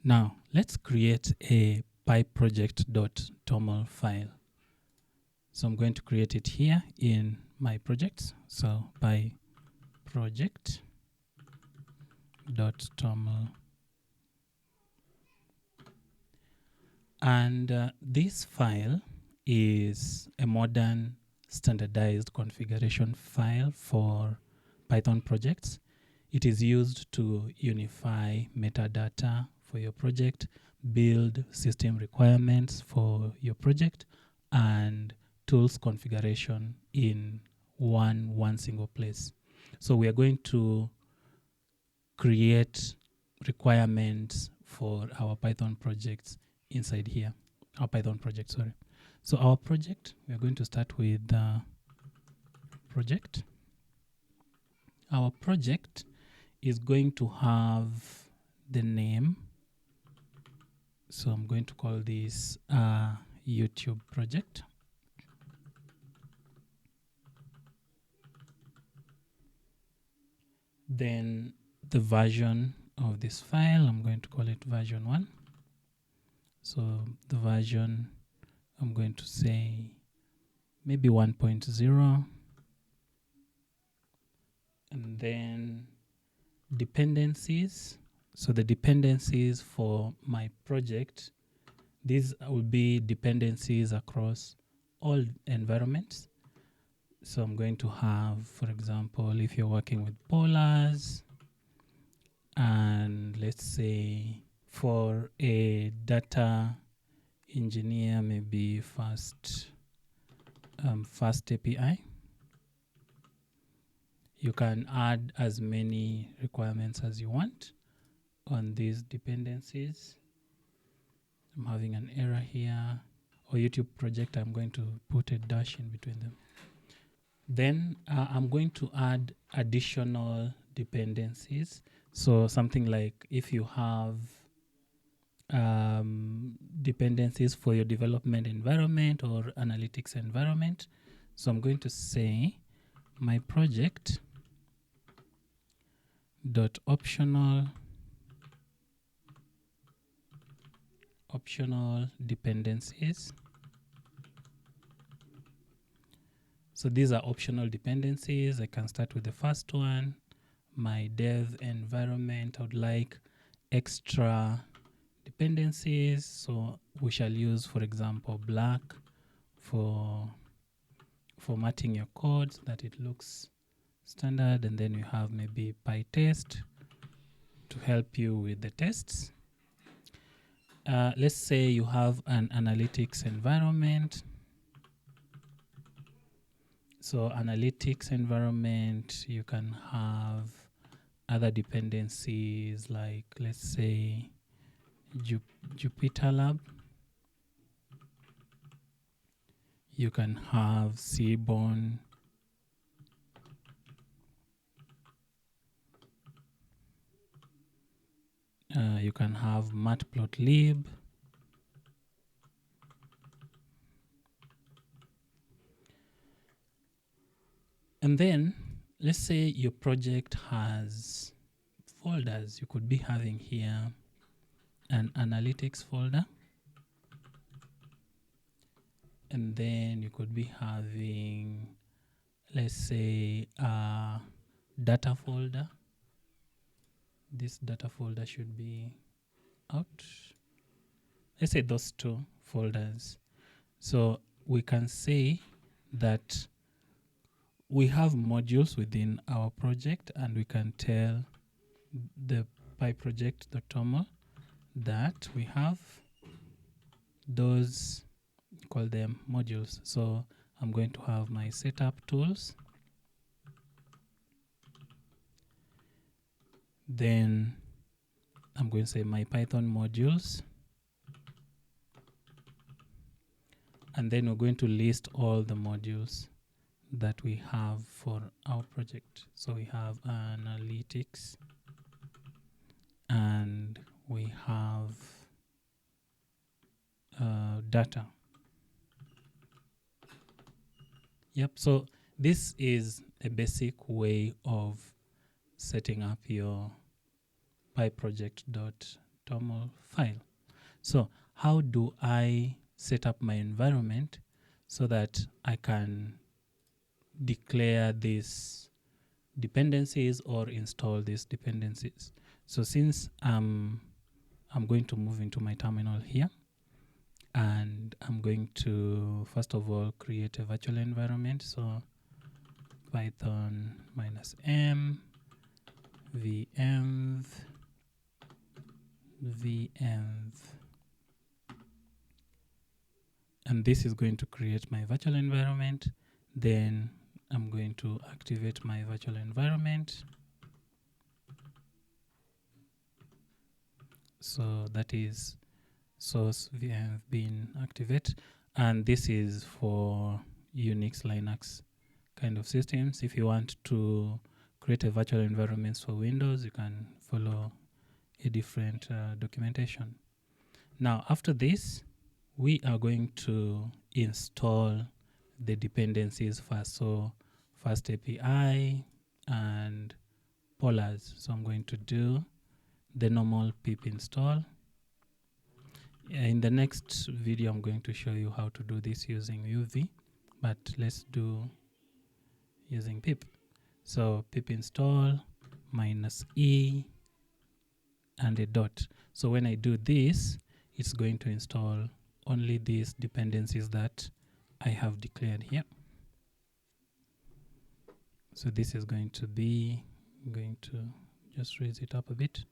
Now, let's create a pyproject.toml file. So I'm going to create it here in my projects. So pyproject.toml. And this file is a modern standardized configuration file for Python projects. It is used to unify metadata for your project, build system requirements for your project, and tools configuration in one single place. So we are going to create requirements for our Python projects inside here. Our Python project, sorry. So our project, we are going to start with the project. Our project is going to have the name. So I'm going to call this YouTube project. Then the version of this file, I'm going to call it version 1. So the version, I'm going to say maybe 1.0. And then dependencies. So the dependencies for my project, these will be dependencies across all environments. So I'm going to have, for example, if you're working with polars, and let's say for a data engineer, maybe fast API. You can add as many requirements as you want on these dependencies. I'm having an error here. Or YouTube project, I'm going to put a dash in between them. Then I'm going to add additional dependencies. So something like if you have dependencies for your development environment or analytics environment. So I'm going to say my project dot optional dependencies. So these are optional dependencies. I can start with the first one. My dev environment, I would like extra dependencies. So we shall use, for example, black for formatting your code so that it looks standard. And then you have maybe pytest to help you with the tests. Let's say you have an analytics environment. So analytics environment, you can have other dependencies like, let's say, Jupyter Lab. You can have Seaborn. You can have Matplotlib. And then let's say your project has folders. You could be having here an analytics folder. And then you could be having, let's say, a data folder. This data folder should be out. Let's say those two folders. So we can say that we have modules within our project, and we can tell the pyproject.toml that we have those, call them modules. So I'm going to have my setup tools. Then I'm going to say my Python modules. And then we're going to list all the modules that we have for our project. So we have analytics, and we have data. Yep, so this is a basic way of setting up your pyproject.toml pyproject.toml file. So how do I set up my environment so that I can declare these dependencies or install these dependencies? So since I'm going to move into my terminal here, and I'm going to first of all create a virtual environment. So python -m venv and this is going to create my virtual environment. Then I'm going to activate my virtual environment. So that is source venv being activate, and this is for Unix, Linux kind of systems. If you want to create a virtual environment for Windows, you can follow a different documentation. Now after this, we are going to install the dependencies first. So first API and polars. So I'm going to do the normal pip install. In the next video, I'm going to show you how to do this using UV, but let's do using pip. So pip install -e and a dot. So when I do this, it's going to install only these dependencies that I have declared here. So this is going to be, I'm going to just raise it up a bit.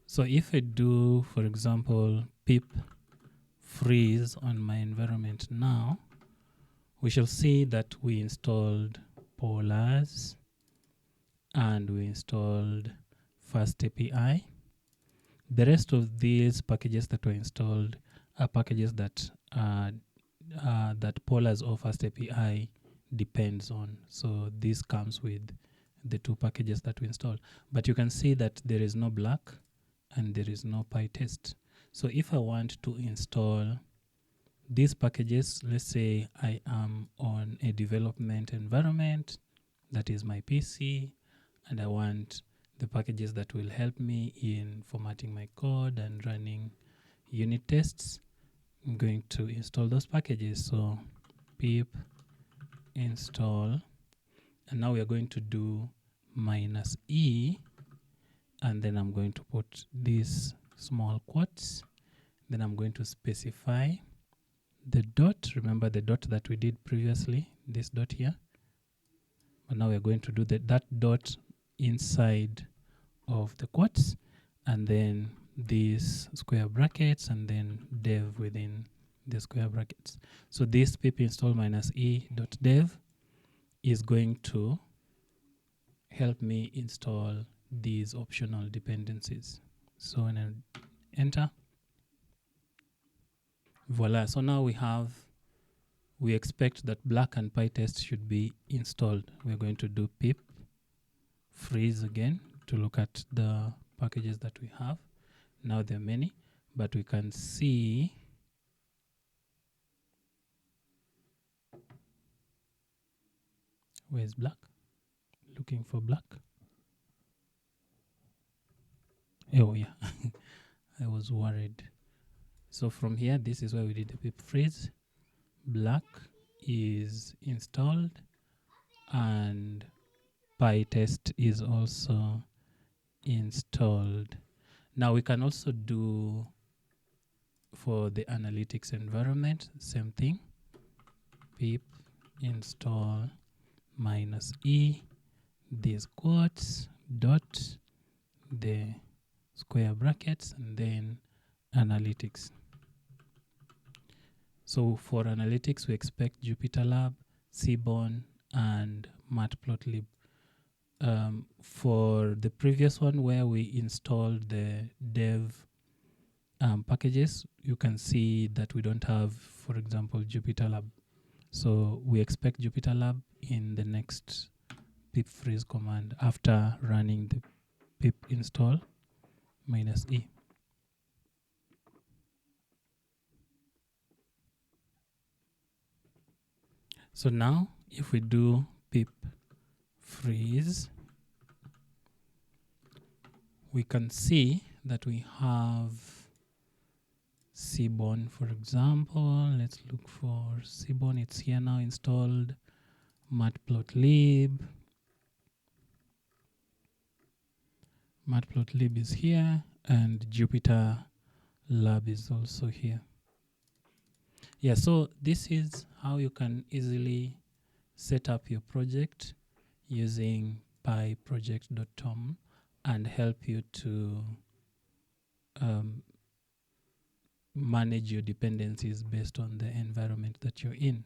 So if I do, for example, pip freeze on my environment now, we shall see that we installed polars and we installed fast API. The rest of these packages that were installed are packages that that polars or fast API depends on. So this comes with the two packages that we installed. But you can see that there is no black and there is no pytest. So if I want to install these packages, let's say I am on a development environment, that is my PC, and I want the packages that will help me in formatting my code and running unit tests, I'm going to install those packages. So pip install, and now we are going to do -e, and then I'm going to put these small quotes. Then I'm going to specify the dot. Remember the dot that we did previously, this dot here. But now we're going to do that dot inside of the quotes, and then these square brackets, and then dev within the square brackets. So this pip install -e.dev is going to help me install these optional dependencies. So when I enter, voila. So now we expect that black and pytest should be installed. We're going to do pip freeze again to look at the packages that we have. Now there are many, but we can see where's black? Looking for black. Oh yeah, I was worried. So from here, this is where we did the pip freeze. Black is installed and pytest is also installed. Now we can also do for the analytics environment, same thing. Pip install -e, these quotes, dot, the square brackets, and then analytics. So for analytics, we expect JupyterLab, Seaborn, and Matplotlib. For the previous one where we installed the dev packages, you can see that we don't have, for example, JupyterLab. So we expect JupyterLab in the next pip freeze command after running the pip install -e. So now if we do pip freeze, we can see that we have Seaborn, for example. Let's look for Seaborn. It's here now installed. Matplotlib. Matplotlib is here, and Jupyter Lab is also here. Yeah, so this is how you can easily set up your project using pyproject.toml and help you to manage your dependencies based on the environment that you're in.